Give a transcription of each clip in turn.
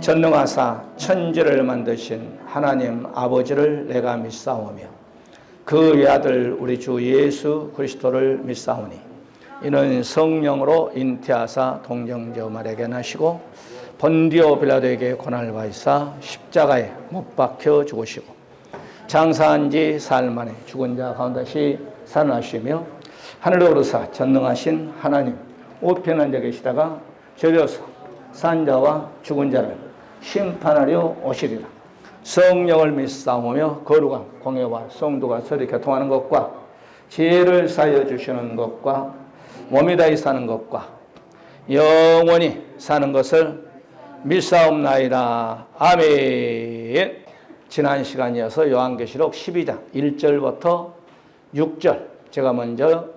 전능하사 천지를 만드신 하나님 아버지를 내가 믿사오며 그 외아들 우리 주 예수 그리스도를 믿사오니 이는 성령으로 잉태하사 동정녀 마리아에게 나시고 본디오 빌라도에게 고난을 받으사 십자가에 못 박혀 죽으시고 장사한 지 사흘 만에 죽은 자 가운데 다시 살아나시며 하늘로 오르사 전능하신 하나님 우편한 자 계시다가 저려서 산 자와 죽은 자를 심판하려 오시리라. 성령을 믿사오며 거룩한 공예와 성도가 서로 교통하는 것과 지혜를 사여 주시는 것과 몸이 다히 사는 것과 영원히 사는 것을 믿사옵나이다. 아멘. 지난 시간이어서 요한계시록 12장 1절부터 6절, 제가 먼저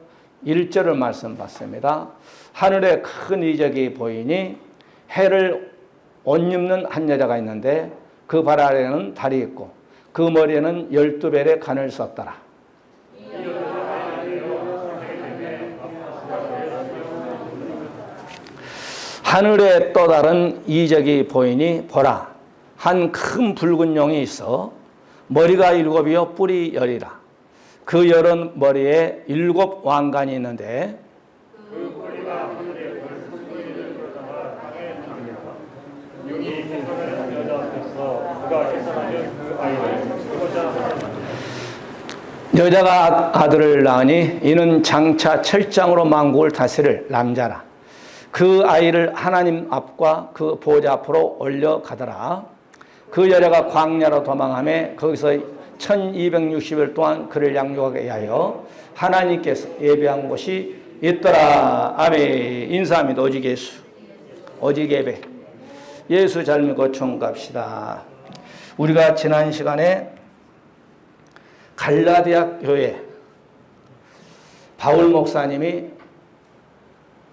1절을 말씀 받습니다. 하늘에 큰 이적이 보이니 해를 옷 입는 한 여자가 있는데 그 발 아래에는 달이 있고 그 머리에는 12벨의 간을 썼더라. 하늘에 또 다른 이적이 보이니 보라, 한 큰 붉은 용이 있어 머리가 7이요 뿔이 10이라. 그 10은 머리에 7 왕관이 있는데 그 머리가 하늘에 뿔을 걷다가 땅에 닿습니다. 용이 해산하는 여자 앞에서 그가 해산하는 그 아이를 죽고자 하였다. 여자가 아들을 낳으니 이는 장차 철장으로 만국을 다스릴 남자라. 그 아이를 하나님 앞과 그 보좌 앞으로 올려가더라. 그 여자가 광야로 도망하며 거기서 1260일 동안 그를 양육하게 하여 하나님께서 예배한 곳이 있더라. 아멘. 인사합니다. 오직 예수, 오직 예배. 예수 잘 믿고 청갑시다. 우리가 지난 시간에 갈라디아 교회 바울 목사님이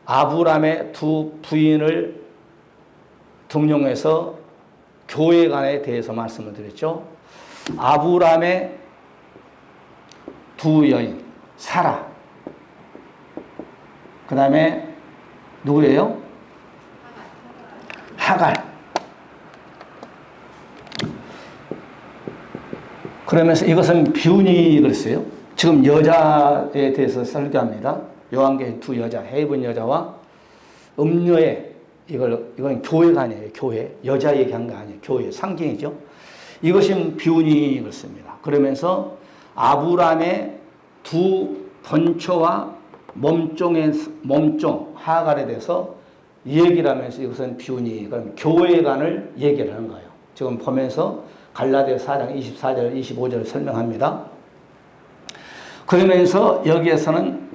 아브람의 두 부인을 등용해서 교회관에 대해서 말씀을 드렸죠. 아브람의 두 여인, 사라. 그 다음에 누구예요? 하갈. 그러면서 이것은 비운이 그랬어요. 지금 여자에 대해서 설교합니다. 요한계시록 두 여자, 헤이븐 여자와 음녀의 이건 교회가 아니에요. 교회. 여자 얘기한 거 아니에요. 교회. 상징이죠. 이것이 비운이 그렇습니다. 그러면서 아브람의 두 번처와 몸종 하갈에 대해서 얘기를 하면서 이것은 비운이 그럼 교회관을 얘기를 하는 거예요. 지금 보면서 갈라디아 4장 24절 25절 설명합니다. 그러면서 여기에서는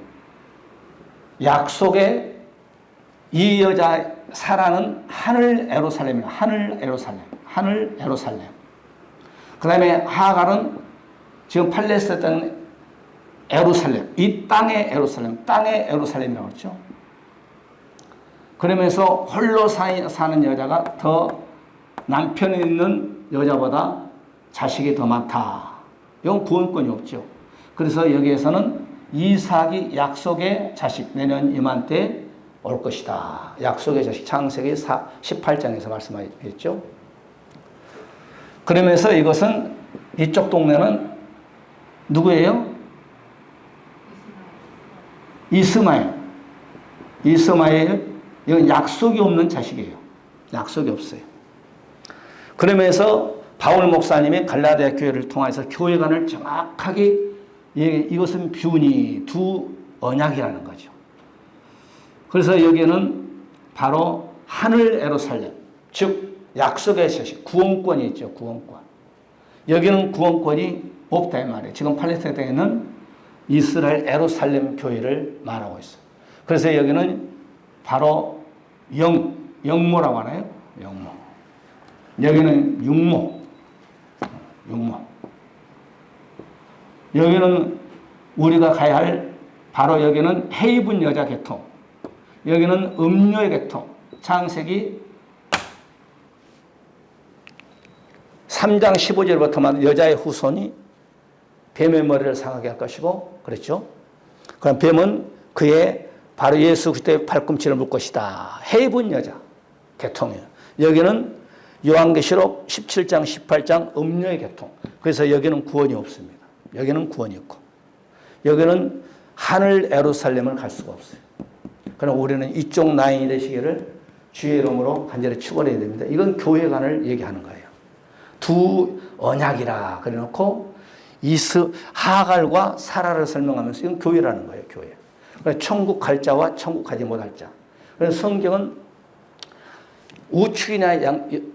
약속의 이 여자 사라는 하늘 예루살렘이에요. 하늘 예루살렘. 하늘 예루살렘. 그 다음에 하갈은 지금 팔레스타인 예루살렘. 이 땅의 예루살렘. 땅의 예루살렘이라고 그러죠. 그러면서 홀로 사는 여자가 더 남편이 있는 여자보다 자식이 더 많다. 이건 구원권이 없죠. 그래서 여기에서는 이삭이 약속의 자식 내년 이맘때 올 것이다. 약속의 자식 창세기 18장에서 말씀하셨죠. 그러면서 이것은 이쪽 동네는 누구예요? 이스마엘. 이스마엘. 이건 약속이 없는 자식이에요. 약속이 없어요. 그러면서 바울 목사님이 갈라디아 교회를 통해서 교회관을 정확하게 이것은 비운이 두 언약이라는 거죠. 그래서 여기는 바로 하늘 예루살렘, 즉 약속의 자식, 구원권이 있죠. 구원권. 여기는 구원권이 없다 이 말이에요. 지금 팔레스타인에는 이스라엘 예루살렘 교회를 말하고 있어요. 그래서 여기는 바로 영모라고 하나요? 영모. 여기는 육모. 여기는 우리가 가야 할 바로 여기는 헤이븐 여자 계통. 여기는 음녀의 계통. 창세기 3장 15절부터만 여자의 후손이 뱀의 머리를 상하게 할 것이고 그랬죠. 그럼 뱀은 그의 바로 예수 그리스도의 발꿈치를 물 것이다. 헤이븐 여자 계통이에요. 여기는 요한계시록 17장, 18장 음녀의 계통. 그래서 여기는 구원이 없습니다. 여기는 구원이 없고 여기는 하늘 예루살렘을 갈 수가 없어요. 그러나 우리는 이쪽 라인이 되시기를 주의 이름으로 간절히 축원해야 됩니다. 이건 교회관을 얘기하는 거예요. 두 언약이라 그래놓고 하갈과 사라를 설명하면서 이건 교회라는 거예요. 교회. 그래서 천국 갈 자와 천국 가지 못할 자. 그래서 성경은 우축이냐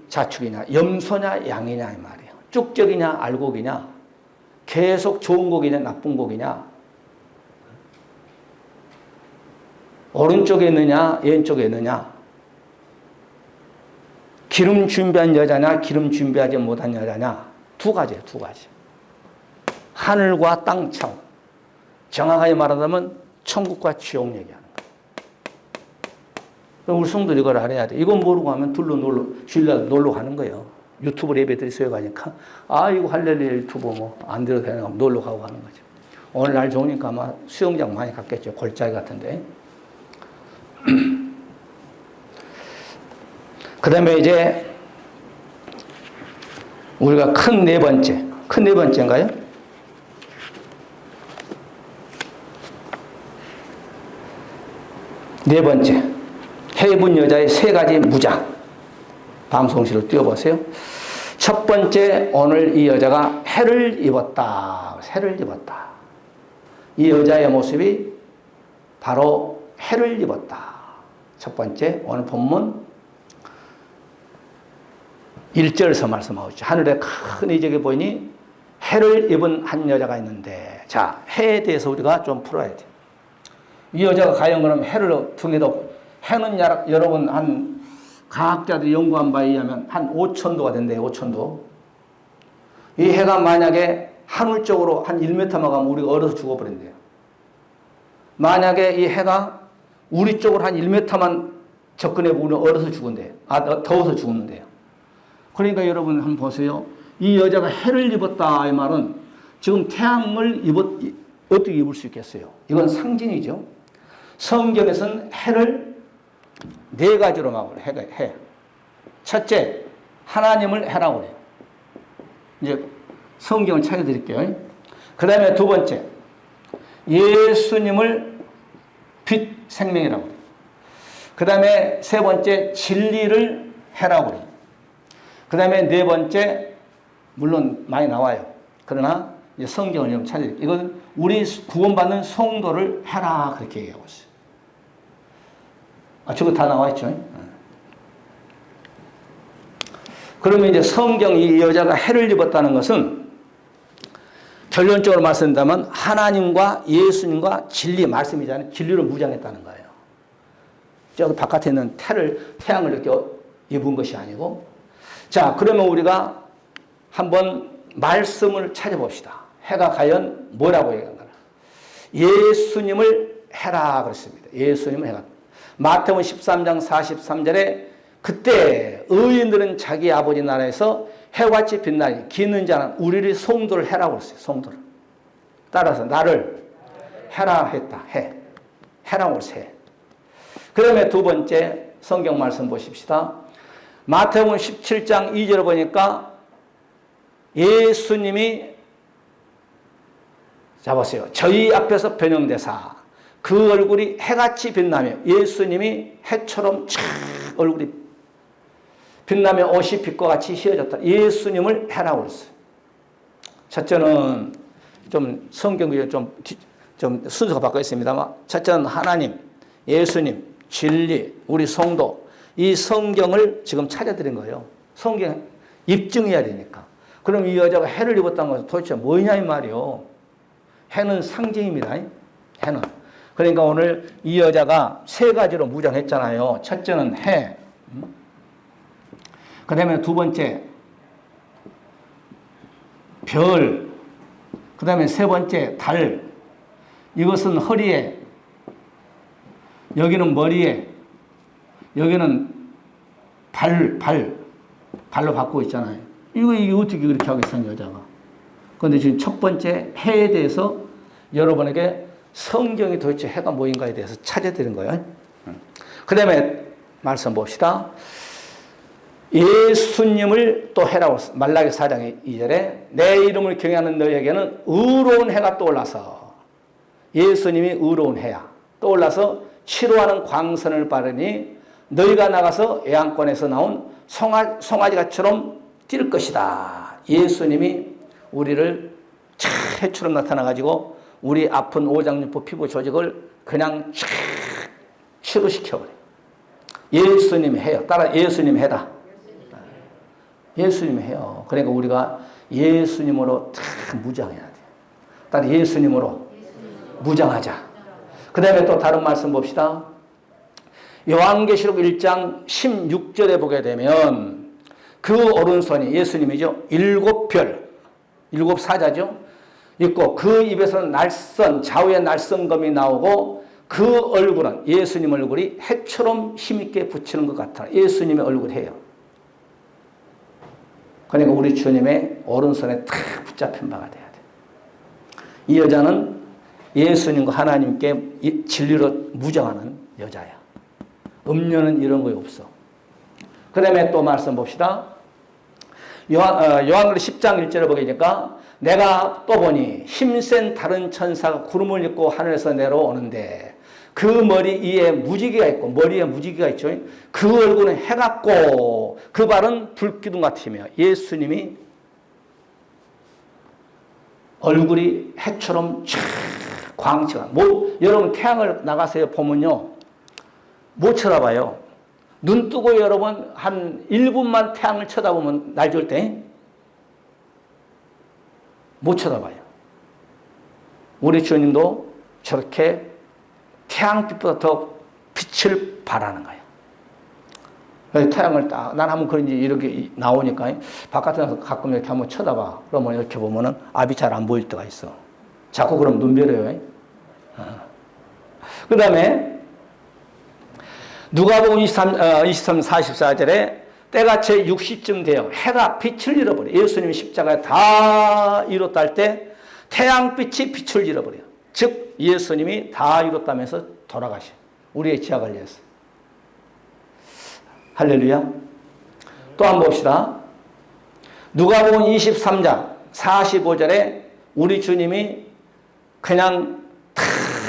좌축이냐 염소냐 양이냐 이 말이에요. 쭉적이냐 알곡이냐 계속 좋은 곡이냐 나쁜 곡이냐 오른쪽에 있느냐 왼쪽에 있느냐 기름 준비한 여자냐 기름 준비하지 못한 여자냐 두 가지예요. 두 가지. 하늘과 땅 차원. 정확하게 말하자면 천국과 지옥 얘기하는 거예요. 우리 성도들 이걸 알아야 돼. 이건 모르고 하면 주일날 놀러 가는 거예요. 유튜브 예배들이 쏘여가니까 이거 할렐루야 유튜브 뭐 안 들어도 되나 놀러 가고 하는 거죠. 오늘 날 좋으니까 아마 수영장 많이 갔겠죠. 골짜기 같은데. 그 다음에 이제 우리가 큰 네 번째인가요? 네 번째, 해분 여자의 세 가지 무장. 방송실로 띄워보세요. 첫 번째, 오늘 이 여자가 해를 입었다. 해를 입었다. 이 여자의 모습이 바로 해를 입었다. 첫 번째, 오늘 본문 1절에서 말씀하고 있죠. 하늘에 큰 이적이 보이니 해를 입은 한 여자가 있는데, 자, 해에 대해서 우리가 좀 풀어야 돼요. 이 여자가 과연 그럼 해를 등에도, 해는 여러분 한 과학자들이 연구한 바에 의하면 한 5,000도가 된대요. 5,000도. 이 해가 만약에 하늘 쪽으로 한 1m만 가면 우리가 얼어서 죽어버린대요. 만약에 이 해가 우리 쪽으로 한 1m만 접근해보면 우리는 얼어서 죽은대요. 더워서 죽는데요. 그러니까 여러분 한번 보세요. 이 여자가 해를 입었다 이 말은 지금 태양을 어떻게 입을 수 있겠어요? 이건 상징이죠. 성경에서는 해를 네 가지로 막으래. 해. 첫째, 하나님을 해라고 그래요. 이제 성경을 찾아드릴게요. 그 다음에 두 번째, 예수님을 빛 생명이라고 그래요. 그 다음에 세 번째, 진리를 해라고 그래요. 그 다음에 네 번째, 물론 많이 나와요. 그러나 이제 성경을 좀 찾아드릴게요. 이건 우리 구원받는 성도를 해라 그렇게 얘기하고 있어요. 저거 다 나와 있죠. 그러면 이제 성경 이 여자가 해를 입었다는 것은 결론적으로 말씀드리면 하나님과 예수님과 진리 말씀이잖아요. 진리로 무장했다는 거예요. 저기 바깥에 있는 태양을 이렇게 입은 것이 아니고. 자, 그러면 우리가 한번 말씀을 찾아봅시다. 해가 과연 뭐라고 얘기한가? 예수님을 해라 그랬습니다. 예수님을 해라. 마태복음 13장 43절에 그때 의인들은 자기 아버지 나라에서 해같이 빛나니 기는 자는 우리를 성도를 해라고 했어요. 성도를. 따라서 나를 해라 했다. 해라고 했어요. 그 다음에 두 번째 성경 말씀 보십시다. 마태복음 17장 2절을 보니까 예수님이 잡았어요. 저희 앞에서 변형되사 그 얼굴이 해같이 빛나며 예수님이 해처럼 촥 얼굴이 빛나며 옷이 빛과 같이 휘어졌다. 예수님을 해라고 그랬어요. 첫째는 좀 성경이 좀 순서가 바뀌어 있습니다만 첫째는 하나님, 예수님, 진리, 우리 성도 이 성경을 지금 찾아드린 거예요. 성경 입증해야 되니까. 그럼 이 여자가 해를 입었다는 것은 도대체 뭐냐 이 말이요. 해는 상징입니다. 해는. 그러니까 오늘 이 여자가 세 가지로 무장했잖아요. 첫째는 해. 그 다음에 두 번째 별. 그 다음에 세 번째 달. 이것은 허리에, 여기는 머리에, 여기는 발로 받고 있잖아요. 이게 어떻게 그렇게 하겠어요, 여자가. 그런데 지금 첫 번째 해에 대해서 여러분에게 성경이 도대체 해가 뭐인가에 대해서 찾아드린 거예요. 그 다음에 말씀 봅시다. 예수님을 또 해라고 말라기 4장 2절에 내 이름을 경외하는 너희에게는 의로운 해가 떠올라서 예수님이 의로운 해야 떠올라서 치료하는 광선을 바르니 너희가 나가서 애양권에서 나온 송아지같이처럼 뛸 것이다. 예수님이 우리를 해처럼 나타나가지고 우리 아픈 오장육부 피부 조직을 그냥 쫙 치료시켜버려요. 예수님이 해요. 따라 예수님 해다. 예수님이 해요. 그러니까 우리가 예수님으로 다 무장해야 돼요. 따라 예수님으로 무장하자. 그 다음에 또 다른 말씀 봅시다. 요한계시록 1장 16절에 보게 되면 그 오른손이 예수님이죠. 7별, 7사자죠. 있고 그 입에서는 날선, 좌우에 날선검이 나오고 그 얼굴은 예수님 얼굴이 해처럼 힘있게 붙이는 것 같아. 예수님의 얼굴이에요. 그러니까 우리 주님의 오른손에 탁 붙잡힌 바가 돼야 돼. 이 여자는 예수님과 하나님께 진리로 무장하는 여자야. 음료는 이런 거 없어. 그 다음에 또 말씀 봅시다. 요한계시록 10장 1절을 보게 되니까 내가 또 보니 힘센 다른 천사가 구름을 입고 하늘에서 내려오는데 그 머리 위에 무지개가 있고 머리에 무지개가 있죠. 그 얼굴은 해 같고 그 발은 불기둥 같으며 예수님이 얼굴이 해처럼 쫙 광채가 여러분 태양을 나가서 보면요 못 쳐다봐요. 눈 뜨고 여러분 한 1분만 태양을 쳐다보면 날 좋을 때 못 쳐다봐요. 우리 주님도 저렇게 태양빛보다 더 빛을 발하는 거예요. 태양을 딱, 난 한번 그런지 이렇게 나오니까 바깥에 나서 가끔 이렇게 한번 쳐다봐. 그러면 이렇게 보면은 앞이 잘 안 보일 때가 있어. 자꾸 그럼 눈 베려요. 그 다음에 누가복음 23, 44절에 때가 제 60쯤 돼요. 해가 빛을 잃어버려요. 예수님이 십자가에 다 이뤘다 할 때 태양빛이 빛을 잃어버려요. 즉 예수님이 다 이뤘다면서 돌아가셔. 우리의 지약을 위해서. 할렐루야. 또 한번 봅시다. 누가복음 23장 45절에 우리 주님이 그냥 다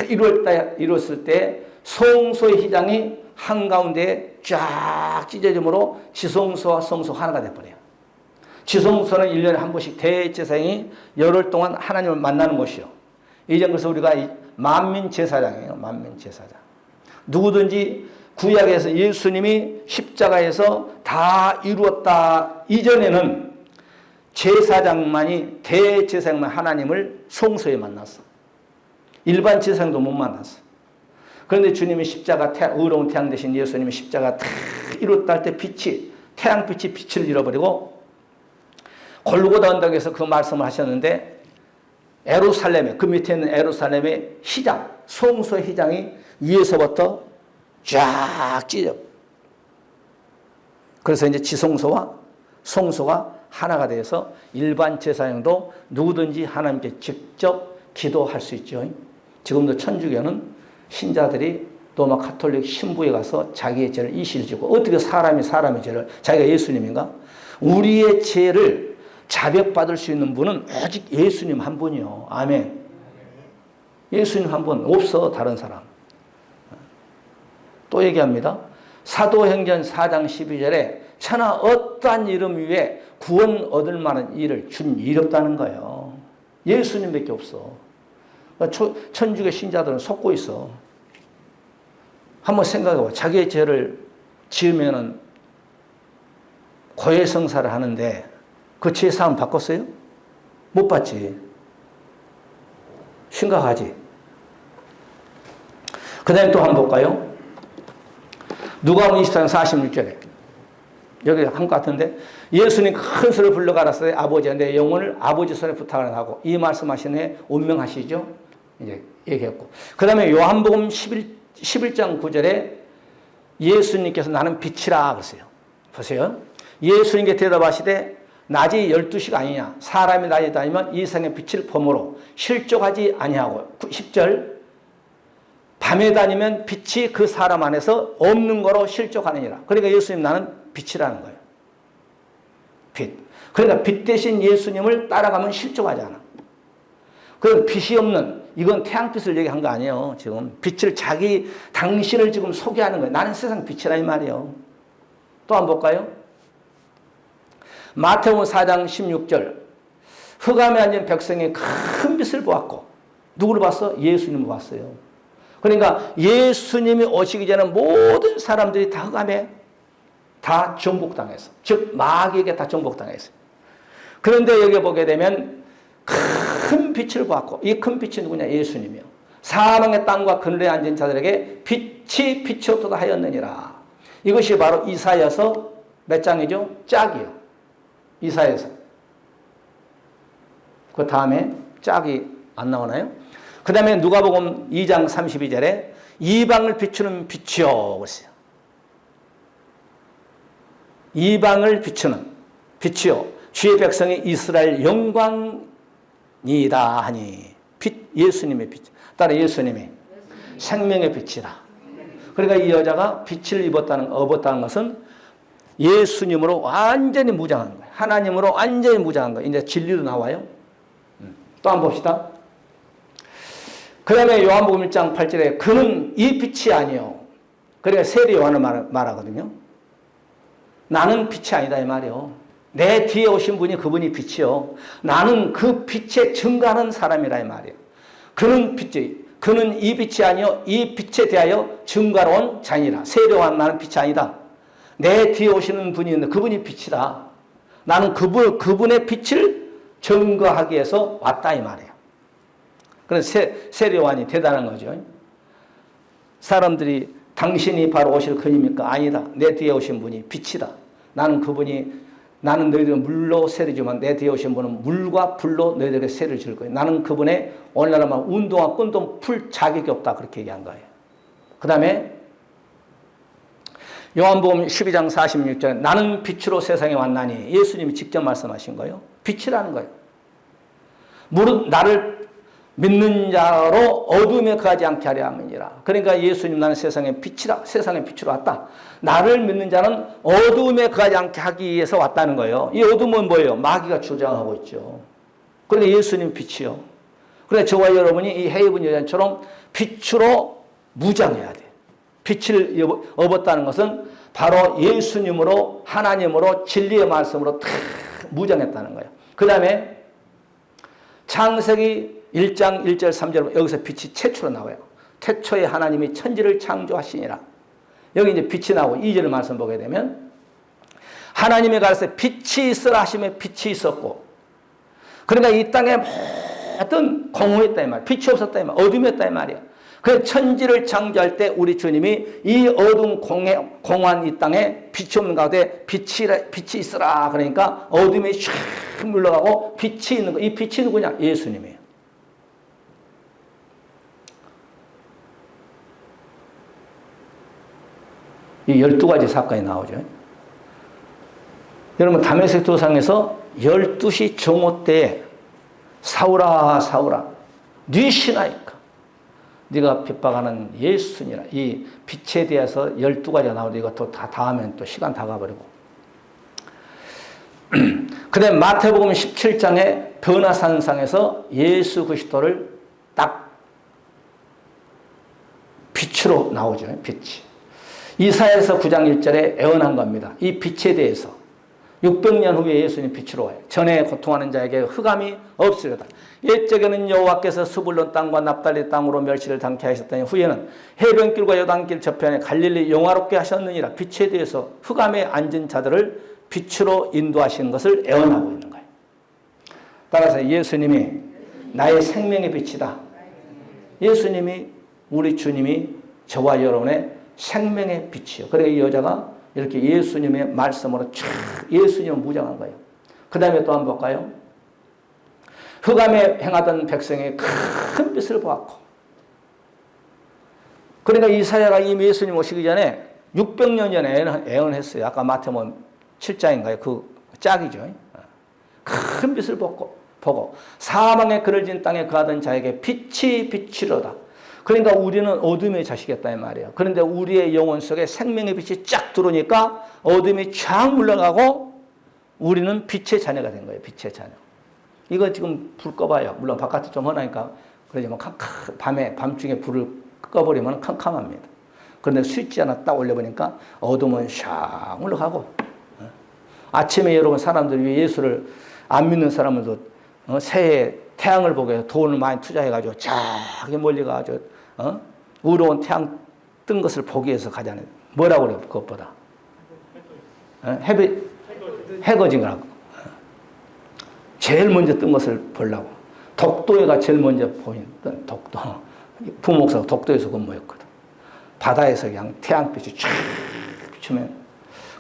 이뤘을 때 성소의 휘장이 한가운데 쫙 찢어짐으로 지성소와 성소 하나가 돼버려요. 지성소는 1년에 한 번씩 대제사장이 열흘 동안 하나님을 만나는 곳이요. 이제 그래서 우리가 만민제사장이에요. 만민제사장. 누구든지 구약에서 예수님이 십자가에서 다 이루었다 이전에는 제사장만이 대제사장만 하나님을 성소에 만났어. 일반 제사장도 못 만났어. 그런데 주님이 십자가 의로운 태양 대신 예수님이 십자가 다 이뤘다 할 때 빛이 태양빛이 빛을 잃어버리고 골고다 언덕에서 그 말씀을 하셨는데 에루살렘에 그 밑에 있는 에루살렘의 휘장 성소의 휘장이 위에서부터 쫙 찢어. 그래서 이제 지성소와 성소가 하나가 돼서 일반 제사장도 누구든지 하나님께 직접 기도할 수 있죠. 지금도 천주교는 신자들이 또 막 가톨릭 신부에 가서 자기의 죄를 이실지고 어떻게 사람이 사람의 죄를 자기가 예수님인가? 우리의 죄를 자백받을 수 있는 분은 오직 예수님 한 분이요. 아멘. 예수님 한 분 없어 다른 사람. 또 얘기합니다. 사도행전 4장 12절에 천하 어떠한 이름 위에 구원 얻을 만한 일을 준 일이 없다는 거예요. 예수님밖에 없어. 천주교 신자들은 속고 있어. 한번 생각해봐. 자기의 죄를 지으면은 고해성사를 하는데 그 죄 사함 바꿨어요? 못 받지. 심각하지. 그 다음에 또 한번 볼까요? 누가복음 24장 46절에 여기 한 것 같은데 예수님 큰 소리를 불러 가라사대 아버지야 내 영혼을 아버지 손에 부탁을 하고 이 말씀하신 후에 운명하시죠. 이제 얘기했고 그 다음에 요한복음 11장 9절에 예수님께서 나는 빛이라 그러세요. 보세요. 예수님께 대답하시되 낮이 12시가 아니냐 사람이 낮에 다니면 이 세상의 빛을 범으로 실족하지 아니하고 10절 밤에 다니면 빛이 그 사람 안에서 없는 거로 실족하느니라. 그러니까 예수님 나는 빛이라는 거예요. 빛. 그러니까 빛 대신 예수님을 따라가면 실족하지 않아. 그 빛이 없는, 이건 태양빛을 얘기한 거 아니에요. 지금 빛을 당신을 지금 소개하는 거예요. 나는 세상 빛이라 이 말이에요. 또 한번 볼까요? 마태복음 4장 16절. 흑암에 앉은 백성이 큰 빛을 보았고, 누구를 봤어? 예수님을 봤어요. 그러니까 예수님이 오시기 전에 모든 사람들이 다 흑암에 다 정복당했어. 즉 마귀에게 다 정복당했어요. 그런데 여기 보게 되면 큰 빛을 보았고, 이 큰 빛이 누구냐? 예수님이요. 사망의 땅과 그늘에 앉은 자들에게 빛이 비추었도다 하였느니라. 이것이 바로 이사야서 몇 장이죠? 짝이요. 이사야서. 그 다음에 짝이 안 나오나요? 그 다음에 누가복음 2장 32절에 이방을 비추는 빛이요. 그랬어요. 이방을 비추는 빛이요. 주의 백성이 이스라엘 영광이다 하니. 빛, 예수님의 빛. 따라 예수님이 생명의 빛이다. 그러니까 이 여자가 빛을 얻었다는 것은 예수님으로 완전히 무장한 거예요. 하나님으로 완전히 무장한 거예요. 이제 진리도 나와요. 또 한번 봅시다. 그 다음에 요한복음 1장 8절에 그는 이 빛이 아니요. 그러니까 세례 요한을 말하거든요. 나는 빛이 아니다 이 말이요. 내 뒤에 오신 분이 그분이 빛이요. 나는 그 빛에 증거하는 사람이라 이 말이에요. 그는 이 빛이 아니요. 이 빛에 대하여 증거하러 온 자니라. 세례 요한 나는 빛이 아니다. 내 뒤에 오시는 분이 있는데 그분이 빛이다. 나는 그분의 빛을 증거하기 위해서 왔다 이 말이에요. 그래서 세례 요한이 대단한 거죠. 사람들이 당신이 바로 오실 그입니까? 아니다. 내 뒤에 오신 분이 빛이다. 나는 너희들 물로 세례 주면 내 뒤에 오신 분은 물과 불로 너희들에게 세례를 줄 거예요. 나는 그분의 오늘날 말 운동화 끈도 풀 자격이 없다. 그렇게 얘기한 거예요. 그 다음에 요한복음 12장 46절에 나는 빛으로 세상에 왔나니 예수님이 직접 말씀하신 거예요. 빛이라는 거예요. 무릇 나를 믿는 자로 어둠에 거하지 않게 하려 함이니라. 그러니까 예수님 나는 세상의 빛이라. 세상의 빛으로 왔다. 나를 믿는 자는 어둠에 거하지 않게 하기 위해서 왔다는 거예요. 이 어둠은 뭐예요? 마귀가 주장하고 있죠. 그런데 예수님 빛이요. 그래서 저와 여러분이 이 해입은 여자처럼 빛으로 무장해야 돼. 빛을 얻었다는 것은 바로 예수님으로 하나님으로 진리의 말씀으로 다 무장했다는 거예요. 그 다음에 창세기 1장 1절 3절 여기서 빛이 최초로 나와요. 태초에 하나님이 천지를 창조하시니라. 여기 이제 빛이 나오고 2절의 말씀 보게 되면 하나님이 가르쳐 빛이 있으라 하시며 빛이 있었고, 그러니까 이 땅에 모든 공허했다 이 말이야. 빛이 없었다 이 말이야. 어둠이었다 이 말이야. 그 천지를 창조할 때 우리 주님이 이 어둠 공허한 이 땅에 빛이 없는 가운데 빛이 있으라. 그러니까 어둠이 샥 물러가고 빛이 있는 거. 이 빛이 누구냐? 예수님이에요. 이 12가지 사건이 나오죠. 여러분 다메섹 도상에서 12시 정오 때에 사울아 사울아 네 신하이까 네가 핍박하는 예수니라. 이 빛에 대해서 12가지가 나오는데 이것도 다 하면 또 시간 다 가버리고. 그 다음에 마태복음 17장에 변화산상에서 예수 그리스도를 딱 빛으로 나오죠. 빛이. 이사야서 9장 1절에 애언한 겁니다. 이 빛에 대해서 600년 후에 예수님 빛으로 와요. 전에 고통하는 자에게 흑암이 없으리로다. 옛적에는 여호와께서 스불론 땅과 납달리 땅으로 멸시를 당케 하셨더니 후에는 해변길과 요단길 저편에 갈릴리 영화롭게 하셨느니라. 빛에 대해서 흑암에 앉은 자들을 빛으로 인도하시는 것을 애언하고 있는 거예요. 따라서 예수님이 나의 생명의 빛이다. 예수님이 우리 주님이 저와 여러분의 생명의 빛이요. 그러니까 이 여자가 이렇게 예수님의 말씀으로 쫙 예수님을 무장한 거예요. 그 다음에 또 한번 볼까요? 흑암에 행하던 백성이 큰 빛을 보았고. 그러니까 이사야가 이미 예수님 오시기 전에 600년 전에 애언했어요. 아까 마태복음 7장인가요? 그 짝이죠. 큰 빛을 보고 사망의 그늘 진 땅에 거하던 자에게 빛이 비치로다. 그러니까 우리는 어둠의 자식이었다 이 말이에요. 그런데 우리의 영혼 속에 생명의 빛이 쫙 들어오니까 어둠이 쫙 물러가고 우리는 빛의 자녀가 된 거예요. 빛의 자녀. 이거 지금 불 꺼봐요. 물론 바깥에 좀 허나니까 그러지만 밤중에 불을 꺼버리면 캄캄합니다. 그런데 스위치 하나 딱 올려보니까 어둠은 샥 올라가고, 아침에 여러분 사람들이 예수를 안 믿는 사람들도 새해 태양을 보기 위해서 돈을 많이 투자해가지고 저기 멀리 가가지고 의로운 태양 뜬 것을 보기 위해서 가잖아요. 뭐라고 그래요? 그것보다 해거진 거라고. 제일 먼저 뜬 것을 보려고. 독도해가 제일 먼저 보이던 독도. 부목사가 독도에서 근무했거든. 바다에서 그냥 태양빛이 쫙 비추면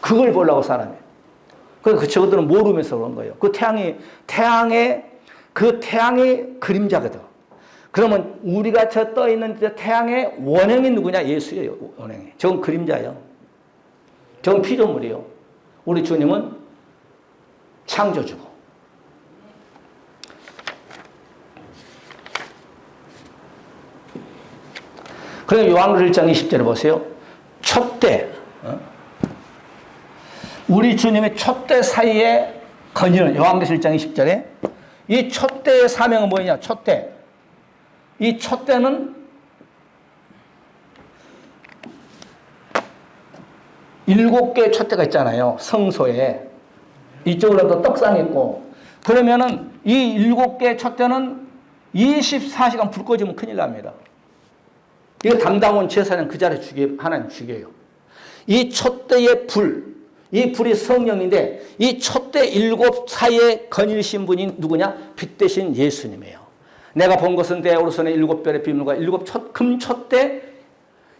그걸 보려고 사람이. 그래서 저들은 모르면서 그런 거예요. 그 태양의 그림자거든. 그러면 우리가 저 떠 있는 태양의 원형이 누구냐? 예수예요. 원형이. 저건 그림자예요. 저건 피조물이요. 우리 주님은 창조주고. 그럼 요한계시록 1장 20절에 보세요. 촛대. 우리 주님의 촛대 사이에 거니는 요한계시록 1장 20절에 이 촛대의 사명은 뭐냐? 촛대. 이 촛대는 7개의 촛대가 있잖아요. 성소에. 이쪽으로도 떡상이 있고. 그러면은 이 7개의 촛대는 24시간 불 꺼지면 큰일 납니다. 이거 담당원 제사는 그 자리에 하나님 죽여요. 이 촛대의 이 불이 성령인데 이 촛대 7 사이에 거니신 분이 누구냐? 빛 대신 예수님이에요. 내가 본 것은 내 오른손에 7별의 비밀과 금촛대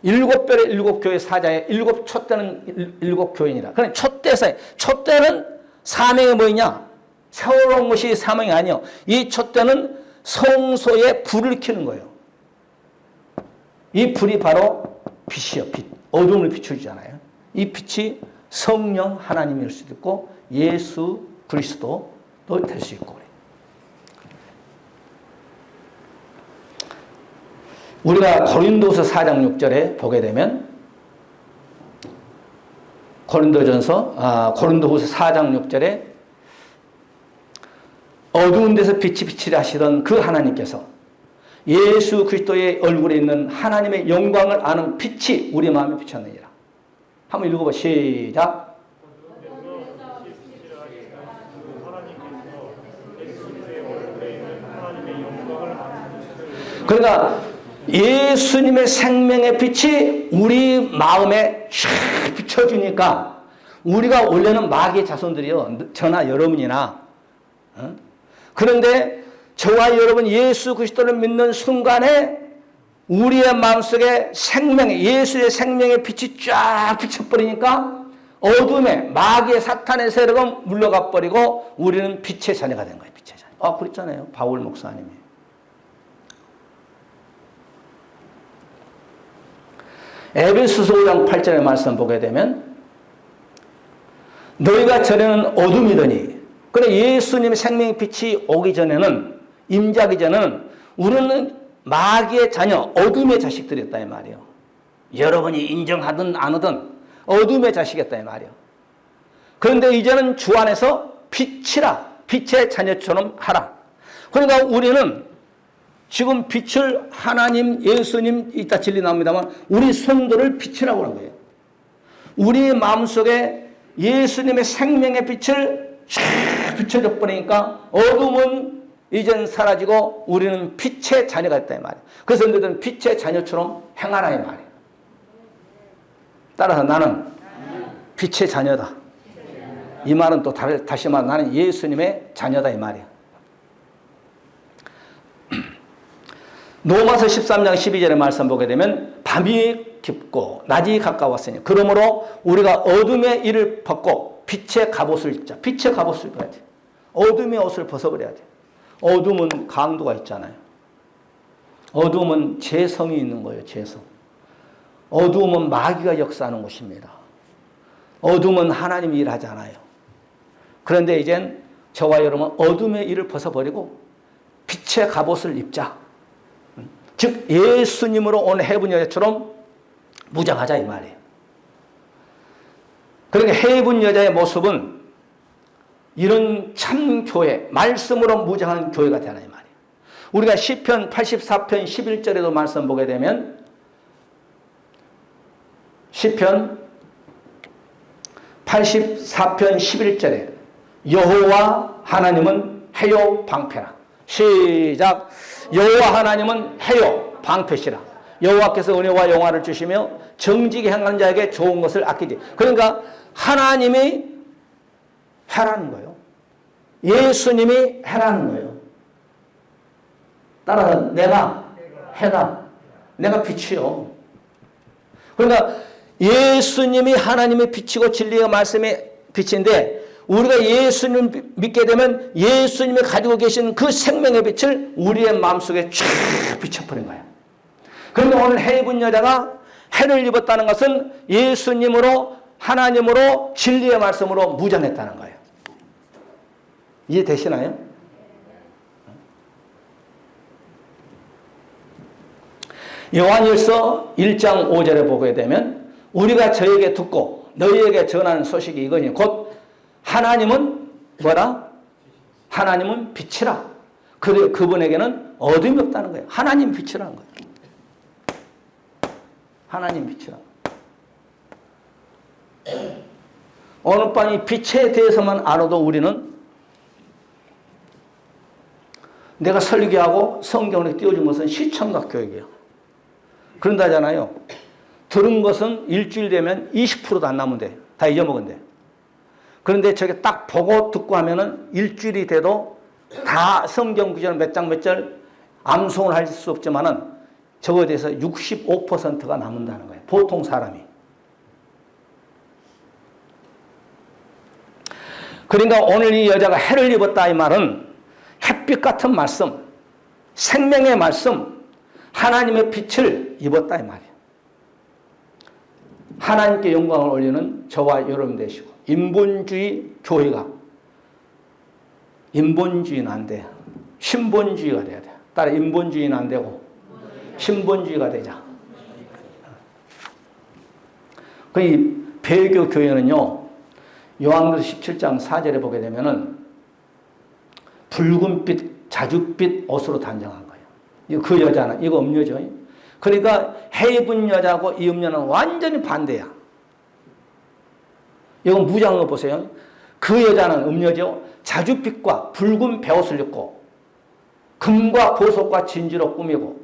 7별의 7교회 사자의 7촛대는 7교인이라. 그러니까 촛대 사이. 촛대는 사명이 뭐냐? 세워놓은 것이 사명이 아니요. 이 촛대는 성소에 불을 켜는 거예요. 이 불이 바로 빛이요. 빛. 어둠을 비추잖아요. 이 빛이 성령 하나님일 수도 있고 예수 그리스도도 될 수 있고. 우리가 고린도서 4장 6절에 보게 되면 고린도후서 4장 6절에 어두운 데서 빛이 비치려 하시던 그 하나님께서 예수 그리스도의 얼굴에 있는 하나님의 영광을 아는 빛이 우리 마음에 비쳤느니라. 한번 읽어봐. 시작. 그러니까 예수님의 생명의 빛이 우리 마음에 쫙 비춰주니까 우리가 원래는 마귀의 자손들이요. 저나 여러분이나. 그런데 저와 여러분 예수 그리스도를 믿는 순간에 우리의 마음속에 예수의 생명의 빛이 쫙 비춰버리니까 어둠에 마귀의 사탄의 세력은 물러가 버리고 우리는 빛의 자녀가 된 거예요. 빛의 자녀. 그랬잖아요. 바울 목사님이. 에베소서 5장 8절의 말씀 보게 되면 너희가 전에는 어둠이더니 그래 예수님의 생명의 빛이 오기 전에는 임자기 전에는 우리는 마귀의 자녀 어둠의 자식들이었다 이 말이에요. 여러분이 인정하든 안 하든 어둠의 자식이었다 이 말이에요. 그런데 이제는 주 안에서 빛이라 빛의 자녀처럼 하라. 그러니까 우리는 지금 빛을 하나님, 예수님, 이따 진리 나옵니다만 우리 성도를 빛이라고 하는 거예요. 우리 마음속에 예수님의 생명의 빛을 쫙 비춰져 버리니까 어둠은 이젠 사라지고 우리는 빛의 자녀가 됐다 이 말이에요. 그래서 너희들은 빛의 자녀처럼 행하라 이 말이에요. 따라서 나는 빛의 자녀다. 이 말은 또 다시 말하면 나는 예수님의 자녀다 이 말이에요. 로마서 13장 12절의 말씀 보게 되면 밤이 깊고 낮이 가까웠으니 그러므로 우리가 어둠의 일을 벗고 빛의 갑옷을 입자. 빛의 갑옷을 입어야 돼. 어둠의 옷을 벗어버려야 돼. 어둠은 강도가 있잖아요. 어둠은 재성이 있는 거예요. 재성. 어둠은 마귀가 역사하는 곳입니다. 어둠은 하나님이 일하잖아요. 그런데 이젠 저와 여러분은 어둠의 일을 벗어버리고 빛의 갑옷을 입자. 즉 예수님으로 온 해분 여자처럼 무장하자 이 말이에요. 그러니까 해분 여자의 모습은 이런 참 교회, 말씀으로 무장한 교회가 되는 말이에요. 우리가 시편 84편 11절에도 말씀 보게 되면 시편 84편 11절에 여호와 하나님은 해요 방패라. 시작. 여호와 하나님은 해요 방패시라. 여호와께서 은혜와 영화를 주시며 정직히 행하는 자에게 좋은 것을 아끼지. 그러니까 하나님이 해라는 거예요. 예수님이 해라는 거예요. 따라서 내가 해다. 내가 빛이요. 그러니까 예수님이 하나님의 빛이고 진리의 말씀의 빛인데 우리가 예수님 믿게 되면 예수님이 가지고 계신 그 생명의 빛을 우리의 마음속에 쫙 비춰버린 거예요. 그런데 오늘 해 입은 여자가 해를 입었다는 것은 예수님으로 하나님으로 진리의 말씀으로 무장했다는 거예요. 이해되시나요? 요한일서 1장 5절에 보게 되면 우리가 저에게 듣고 너희에게 전하는 소식이 이거니 곧 하나님은 뭐라? 하나님은 빛이라. 그분에게는 어둠이 없다는 거예요. 하나님 빛이라는 거예요. 하나님 빛이라. 어느 밤이 빛에 대해서만 알아도 우리는 내가 설교하고 성경을 띄워준 것은 시청각 교육이에요. 그런다잖아요. 들은 것은 일주일 되면 20%도 안 남은데 다 잊어먹은데. 그런데 저게 딱 보고 듣고 하면은 일주일이 돼도 다 성경 구절 몇 장 몇 절 암송을 할 수 없지만은 저거에 대해서 65%가 남는다는 거예요. 보통 사람이. 그러니까 오늘 이 여자가 해를 입었다 이 말은 햇빛 같은 말씀, 생명의 말씀, 하나님의 빛을 입었다 이 말이에요. 하나님께 영광을 올리는 저와 여러분 되시고 인본주의 교회가 인본주의는 안 돼요. 신본주의가 돼야 돼요. 따라 인본주의는 안 되고 신본주의가 되자. 그 배교 교회는요. 요한계시록 17장 4절에 보게 되면은 붉은빛 자줏빛 옷으로 단정한 거예요. 그 여자는 이거 음녀죠. 그러니까 해 입은 여자하고 이 음녀는 완전히 반대야. 이건 무장한 거 보세요. 그 여자는 음녀죠. 자줏빛과 붉은 베옷을 입고 금과 보석과 진주로 꾸미고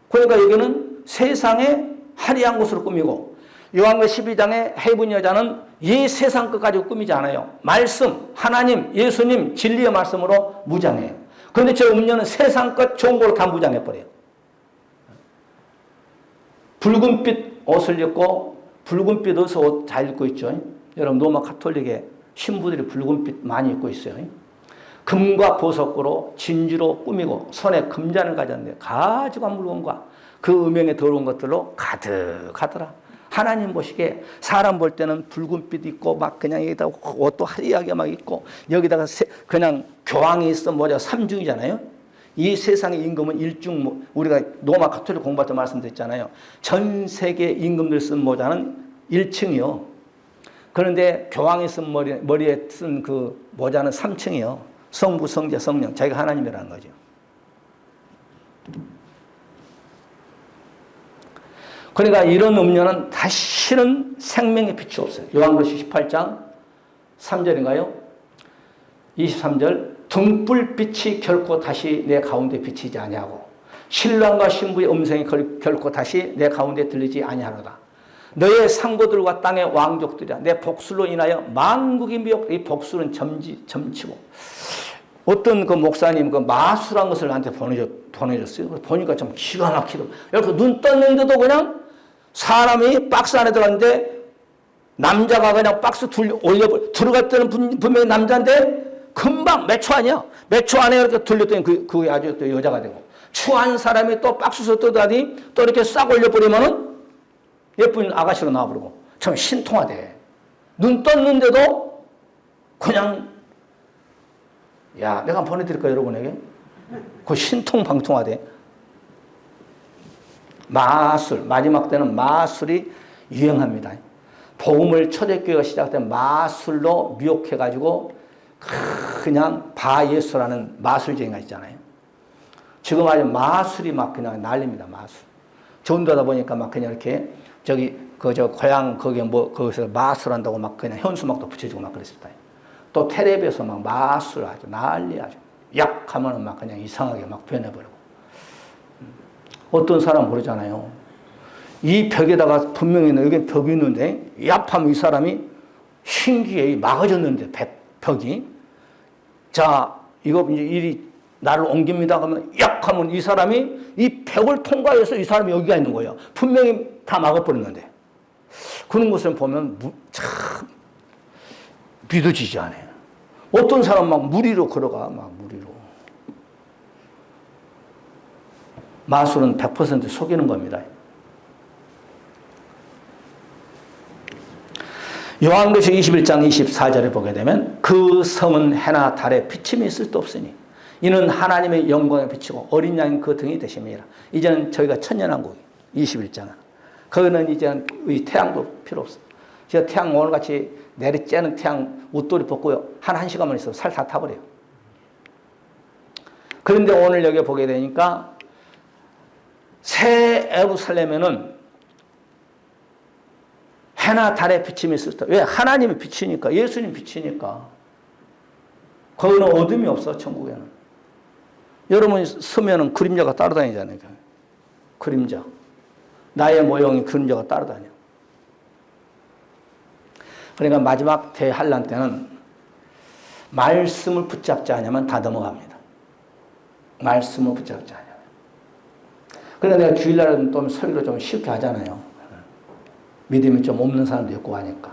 그러니까 여기는 세상의 화려한 것으로 꾸미고 요한계시록 12장의 해 입은 여자는 이 세상 것 가지고 꾸미지 않아요. 말씀, 하나님, 예수님, 진리의 말씀으로 무장해요. 그런데 저 음녀는 세상 것 좋은 걸로 다 무장해버려요. 붉은빛 옷을 입고 붉은빛 옷 잘 입고 있죠. 여러분 로마 가톨릭의 신부들이 붉은빛 많이 입고 있어요. 금과 보석으로 진주로 꾸미고 손에 금잔을 가졌는데 가지고 물건과 그 음영에 더러운 것들로 가득하더라. 하나님 보시기에 사람 볼 때는 붉은빛 있고 막 그냥 여기다 옷도 화려하게 막 있고 여기다가 그냥 교황이 있어 뭐냐 삼중이잖아요. 이 세상의 임금은 일중 우리가 로마 가톨릭 공부할 때 말씀드렸잖아요. 전 세계 임금들 쓴 모자는 1층이요. 그런데 교황이 쓴 머리에 쓴 그 모자는 3층이요. 성부, 성자, 성령 자기가 하나님이라는 거죠. 그러니까 이런 음료는 다시는 생명의 빛이 없어요. 요한계시록 18장 3절인가요? 23절 등불빛이 결코 다시 내 가운데 비치지 아니하고 신랑과 신부의 음성이 결코 다시 내 가운데 들리지 아니하노라. 너의 상고들과 땅의 왕족들이야 내 복술로 인하여 만국이 미혹. 이 복술은 점치고 어떤 그 목사님 그 마술한 것을 나한테 보내줬어요. 보니까 좀 기가 막히더라고요. 이렇게 눈 떴는데도 그냥 사람이 박스 안에 들어갔는데 남자가 그냥 박스 들어갈 때는 분명히 남자인데 금방 몇 초 아니야? 몇 초 안에 이렇게 돌렸더니 그게 아주 또 여자가 되고 추한 사람이 또 박스에서 떠다니 또 이렇게 싹 올려버리면은 예쁜 아가씨로 나와버리고 참 신통하대. 눈 떴는데도 그냥 야 내가 보내드릴까 여러분에게? 그 신통방통하대. 마술 마지막 때는 마술이 유행합니다. 복음을 초대교회가 시작된 마술로 미혹해가지고 그냥 바예수라는 마술쟁이가 있잖아요. 지금 아주 마술이 막 그냥 난립니다. 마술. 전도하다 보니까 막 그냥 이렇게 고향 거기에 거기서 마술한다고 막 그냥 현수막도 붙여주고 막 그랬습니다. 또 텔레비에서 막 마술 아주 난리 아주 약하면은 막 그냥 이상하게 막 변해버리고. 어떤 사람 모르잖아요. 이 벽에다가 분명히 여기 벽이 있는데 약하면 이 사람이 신기해 막아졌는데 벽이. 자, 이거 이제 일이 나를 옮깁니다 하면 약하면 이 사람이 이 벽을 통과해서 이 사람이 여기가 있는 거예요. 분명히 다 막아버렸는데. 그런 것을 보면 참 믿어지지 않아요. 어떤 사람 막 무리로 걸어가, 막 무리로. 마술은 100% 속이는 겁니다. 요한계시록 21장 24절에 보게 되면 그 성은 해나 달에 비침이 있을 수 없으니 이는 하나님의 영광에 비치고 어린 양인 그 등이 되심이라. 이제는 저희가 천년왕국 21장은 거기는 이제는 태양도 필요 없어. 제가 태양 오늘같이 내리쬐는 태양 웃돌이 벗고요. 한 시간만 있어도 살 다 타버려요. 그런데 오늘 여기 보게 되니까 새 예루살렘에는 해나 달에 비침이 있을 때. 왜? 하나님이 비치니까. 예수님 비치니까. 거기는 어둠이 없어, 천국에는. 여러분 서면은 그림자가 따라다니잖아요. 그림자. 나의 모형이 그림자가 따라다녀. 그러니까 마지막 대환란 때는 말씀을 붙잡지 않으면 다 넘어갑니다. 말씀을 붙잡지 않으면. 그러니까 내가 주일날은 또 설교를 좀 쉽게 하잖아요. 믿음이 좀 없는 사람도 있고 하니까.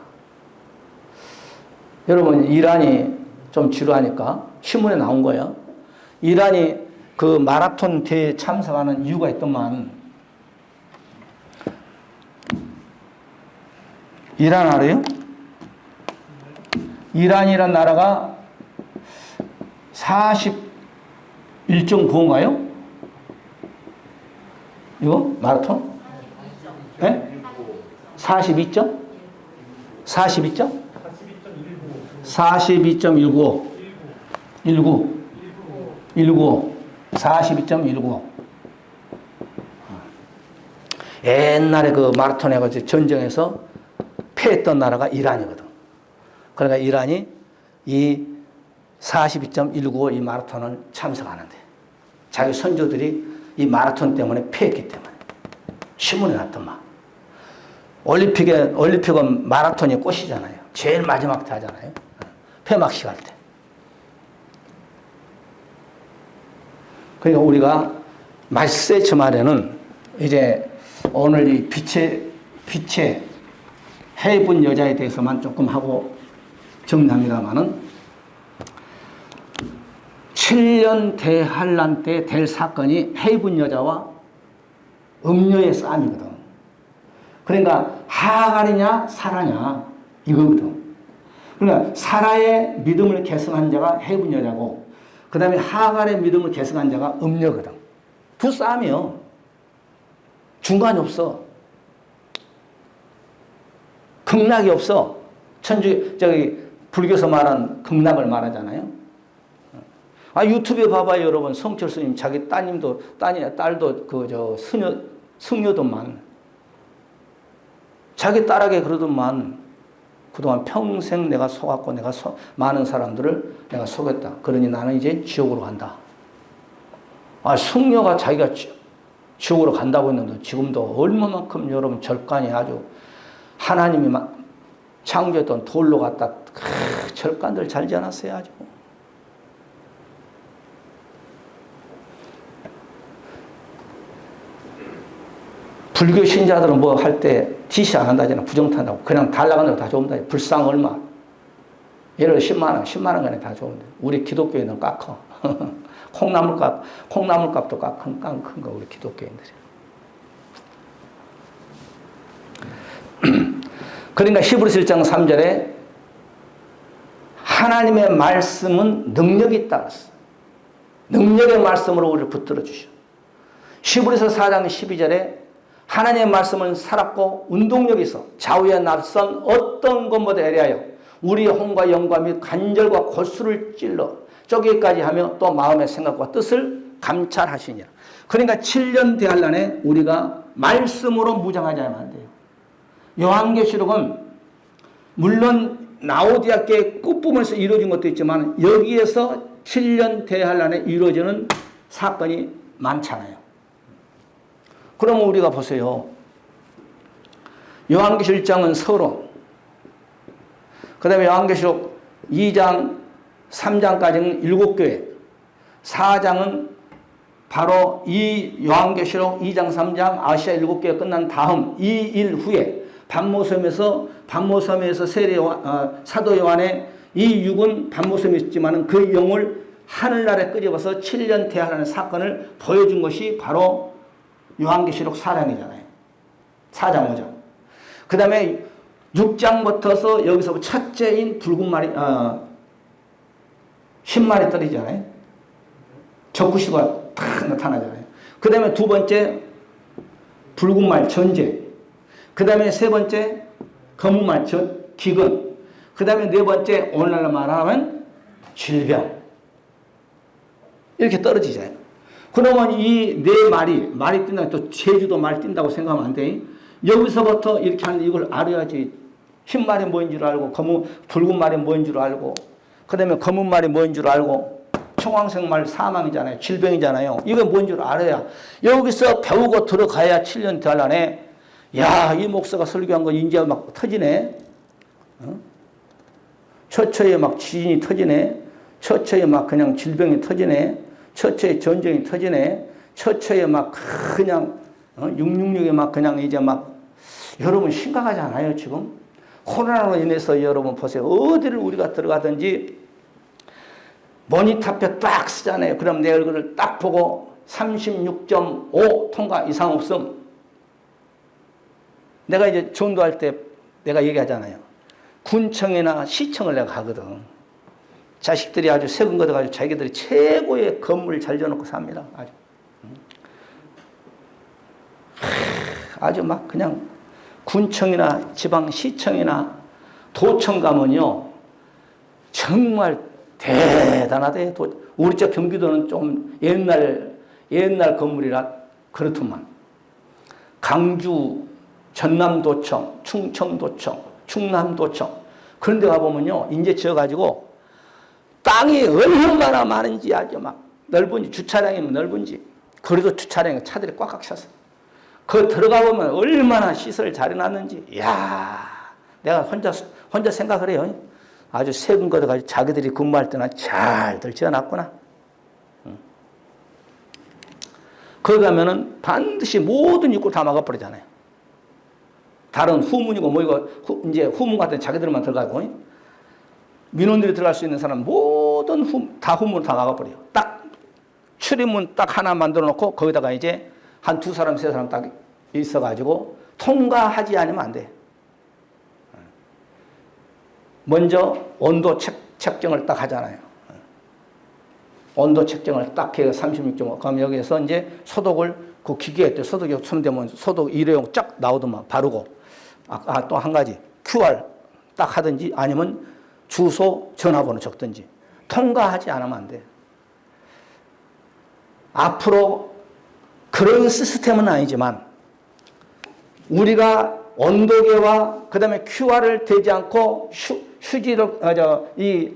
여러분, 이란이 좀 지루하니까 신문에 나온 거예요. 이란이 그 마라톤 대회에 참석하는 이유가 있더만, 이란 알아요? 이란이란 나라가 41.9인가요? 이거? 마라톤? 네? 42점? 42점? 42.19. 42.19. 옛날에 그 마라톤에 가지고 전쟁에서 패했던 나라가 이란이거든. 그러니까 이란이 이 42.195 이 마라톤을 참석하는데 자기 선조들이 이 마라톤 때문에 패했기 때문에 신문에 났더만. 올림픽은 마라톤이 꽃이잖아요. 제일 마지막 때 하잖아요. 폐막식 할 때. 그러니까 우리가 말세 주말에는 이제 오늘 이 빛의 해분 여자에 대해서만 조금 하고 정리합니다만은 7년 대환란 때 될 사건이 해분 여자와 음녀의 싸움이거든. 그러니까 하갈이냐 사라냐 이거거든. 그러니까 사라의 믿음을 계승한 자가 해분 여자고 그 다음에 하갈의 믿음을 계승한 자가 음녀거든. 두 싸움이요. 중간이 없어. 극락이 없어. 불교에서 말한 극락을 말하잖아요. 유튜브에 봐봐요, 여러분. 성철 스님 자기 딸도 승려도만 자기 딸에게 그러더만 그동안 평생 내가 속았고 많은 사람들을 내가 속였다. 그러니 나는 이제 지옥으로 간다. 승려가 자기가 지옥으로 간다고 했는데 지금도 얼마만큼 여러분 절간이 아주 하나님이 창조했던 돌로 갖다 절간들 잘 지어놨어요 아주. 불교 신자들은 뭐 할 때 디시 안 한다잖아. 부정탄다고. 그냥 달라간다고 다 좋은다. 불상 얼마. 예를 들어 10만 원 그냥 다 좋은데. 우리 기독교인은 깎아. 콩나물값도 큰 거 우리 기독교인들이. 그러니까 히브리서 1장 3절에 하나님의 말씀은 능력이 있다. 능력의 말씀으로 우리를 붙들어 주셔. 히브리서 4장 12절에 하나님의 말씀은 살았고 운동력이 있어 좌우에 낯선 어떤 것보다 예리하여 우리의 혼과 영과 및 간절과 골수를 찔러 쪼개기까지 하며 또 마음의 생각과 뜻을 감찰하시니라. 그러니까 7년 대환란에 우리가 말씀으로 무장하지 않으면 안 돼요. 요한계시록은 물론 라오디아계의 끝부분에서 이루어진 것도 있지만 여기에서 7년 대환란에 이루어지는 사건이 많잖아요. 그러면 우리가 보세요. 요한계시록 1장은 서론, 그 다음에 요한계시록 2장, 3장까지는 7교회, 4장은 바로 이 요한계시록 2장, 3장 아시아 7교회 끝난 다음 2일 후에 반모섬에서 사도 요한의 이 육은 반모섬에 있지만 그 영을 하늘나라에 끄집어서 7년 대환란의 사건을 보여준 것이 바로 요한계시록 4장이잖아요. 4장 5장. 그 다음에 6장부터서 여기서 첫째인 붉은 말이 10마리 떨어지잖아요. 적구시가 탁 나타나잖아요. 그 다음에 두 번째 붉은 말 전쟁. 그 다음에 세 번째 검은 말 기근. 그 다음에 네 번째 오늘날 말하면 질병. 이렇게 떨어지잖아요. 그러면 이 네 말이 뛴다, 또 제주도 말 뛴다고 생각하면 안 돼. 여기서부터 이렇게 하는 이걸 알아야지. 흰 말이 뭐인 줄 알고, 붉은 말이 뭐인 줄 알고, 그 다음에 검은 말이 뭐인 줄 알고, 청황색 말 사망이잖아요. 질병이잖아요. 이거 뭔 줄 알아야. 여기서 배우고 들어가야 7년 대환란에, 야, 이 목사가 설교한 거 이제 막 터지네. 처처에 막 지진이 터지네. 처처에 막 그냥 질병이 터지네. 처처에 전쟁이 터지네. 처처에 막 그냥 666에 막 그냥 이제 막 여러분 심각하지 않아요 지금? 코로나로 인해서 여러분 보세요. 어디를 우리가 들어가든지 모니터 앞에 딱 쓰잖아요. 그럼 내 얼굴을 딱 보고 36.5 통과 이상 없음. 내가 이제 전도할 때 내가 얘기하잖아요. 군청이나 시청을 내가 가거든. 자식들이 아주 세금 걷어가지고 자기들이 최고의 건물을 잘 지어놓고 삽니다. 아주 막 그냥 군청이나 지방시청이나 도청 가면요. 정말 대단하대. 우리 쪽 경기도는 좀 옛날 건물이라 그렇더만. 강주, 전남도청, 충청도청, 충남도청 그런 데 가보면요. 이제 지어가지고 땅이 얼마나 많은지 아주 막 넓은지, 주차장이면 넓은지. 그래도 주차장에 차들이 꽉꽉 찼어. 그 들어가 보면 얼마나 시설을 잘 해놨는지. 이야, 내가 혼자 생각을 해요. 아주 세금 걷어가지고 자기들이 근무할 때나 잘들 지어놨구나. 거기 가면은 반드시 모든 입구를 다 막아버리잖아요. 다른 후문이고 뭐이고 이제 후문 같은 자기들만 들어가고 민원들이 들어갈 수 있는 사람 모든 후문 다 막아버려요. 딱 출입문 딱 하나 만들어 놓고 거기다가 이제 한 두 사람 세 사람 딱 있어가지고 통과하지 않으면 안 돼. 먼저 온도 측정을 딱 하잖아요. 온도 측정을 딱 해서 36.5. 그럼 여기에서 이제 소독을 그 기계에 소독이 손대면 소독 일회용 쫙 나오더만 바르고. 또 한 가지 QR 딱 하든지 아니면 주소 전화번호 적든지 통과하지 않으면 안 돼. 앞으로 그런 시스템은 아니지만 우리가 온도계와 그 다음에 QR을 대지 않고 이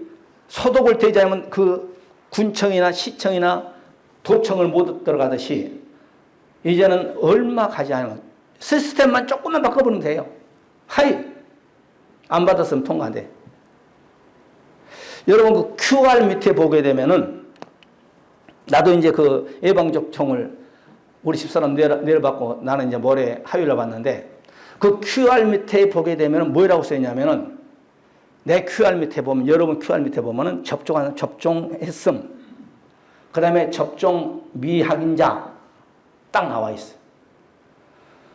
소독을 대지 않으면 그 군청이나 시청이나 도청을 못 들어가듯이 이제는 얼마 가지 않으면 시스템만 조금만 바꿔보면 돼요. 하이 안 받았으면 통과 안 돼. 여러분 그 QR 밑에 보게 되면은 나도 이제 그 예방접종을 우리 집사람 내려받고 나는 이제 모레 화요일에 봤는데 그 QR 밑에 보게 되면은 뭐라고 써있냐면은 내 QR 밑에 보면 여러분 QR 밑에 보면은 접종했음 그 다음에 접종 미확인자 딱 나와 있어.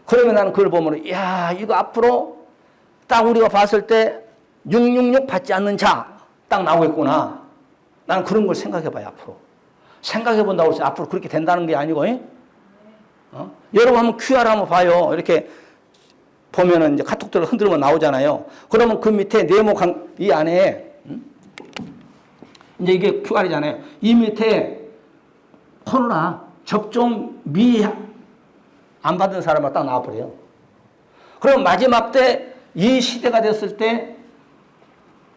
그러면 나는 그걸 보면 야 이거 앞으로 딱 우리가 봤을 때 666 받지 않는 자 딱 나오겠구나. 나는 그런 걸 생각해봐요. 앞으로 생각해 본다고 해서 앞으로 그렇게 된다는 게 아니고 여러분 한번 QR 한번 봐요. 이렇게 보면은 이제 카톡들을 흔들면 나오잖아요. 그러면 그 밑에 네모 이 안에 이제 이게 QR이잖아요. 이 밑에 코로나 접종 안 받은 사람만 딱 나와버려요. 그럼 마지막 때 이 시대가 됐을 때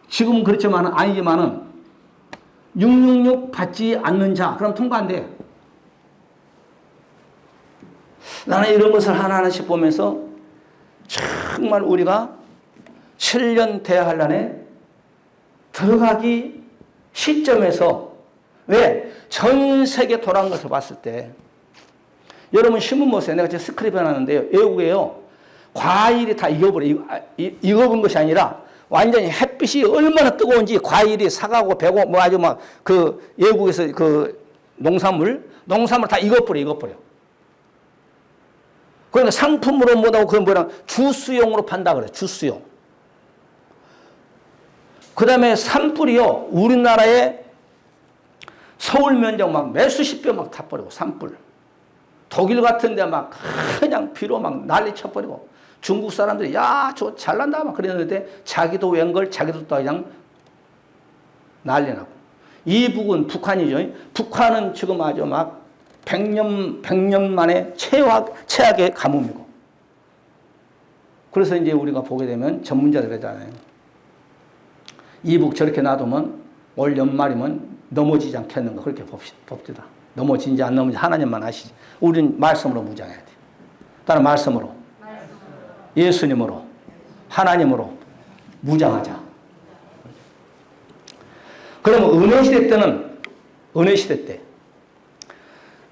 지금은 그렇지만은 아니지만은 666 받지 않는 자 그럼 통과 안 돼. 나는 이런 것을 하나하나씩 보면서 정말 우리가 7년 대환란에 들어가기 시점에서 왜? 전 세계 돌아온 것을 봤을 때 여러분 신문 보세요. 내가 지금 스크립 해놨는데요. 외국에요. 과일이 다 익어본 것이 아니라 완전히 햇빛이 얼마나 뜨거운지 과일이 사가고 배고 뭐 아주 막 그 외국에서 그 농산물 다 익어버려. 그러니까 상품으로 못하고 그건 뭐라 주스용으로 판다 그래. 주스용. 그 다음에 산불이요. 우리나라에 서울 면적 막 몇수십 배 막 타버리고 산불. 독일 같은 데 막 그냥 비로 막 난리 쳐버리고 중국 사람들이 야, 저 잘난다 막 그랬는데 자기도 웬걸 자기도 또 그냥 난리 나고. 이북은 북한이죠. 북한은 지금 아주 막 100년 만에 최악의 가뭄이고. 그래서 이제 우리가 보게 되면 전문자들 그러잖아요. 이북 저렇게 놔두면 올 연말이면 넘어지지 않겠는가 그렇게 봅시다. 넘어진지 안 넘어진지 하나님만 아시지. 우리는 말씀으로 무장해야 돼요. 따라 말씀으로. 예수님으로. 하나님으로 무장하자. 그러면 은혜 시대 때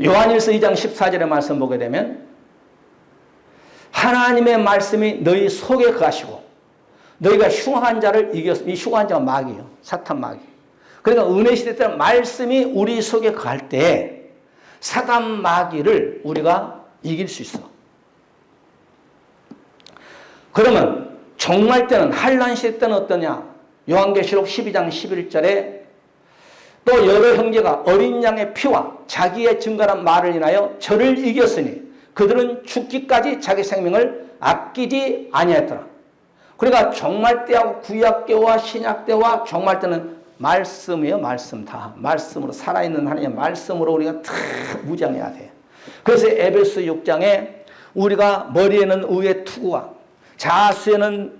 요한일서 2장 14절의 말씀 보게 되면 하나님의 말씀이 너희 속에 거하시고 너희가 흉한 자를 이겼으니 이 흉한 자가 마귀예요. 사탄 마귀. 그러니까 은혜 시대 때는 말씀이 우리 속에 거할 때 사단 마귀를 우리가 이길 수 있어. 그러면 종말 때는 환난 시대 때는 어떠냐? 요한계시록 12장 11절에 또 여러 형제가 어린 양의 피와 자기의 증거한 말을 인하여 저를 이겼으니 그들은 죽기까지 자기 생명을 아끼지 아니하였더라. 그러니까 종말 때하고 구약 때와 신약 때와 종말 때는 말씀이에요. 말씀 다. 말씀으로 살아있는 하나님의 말씀으로 우리가 다 무장해야 돼. 그래서 에베소 6장에 우리가 머리에는 의의 투구와 자수에는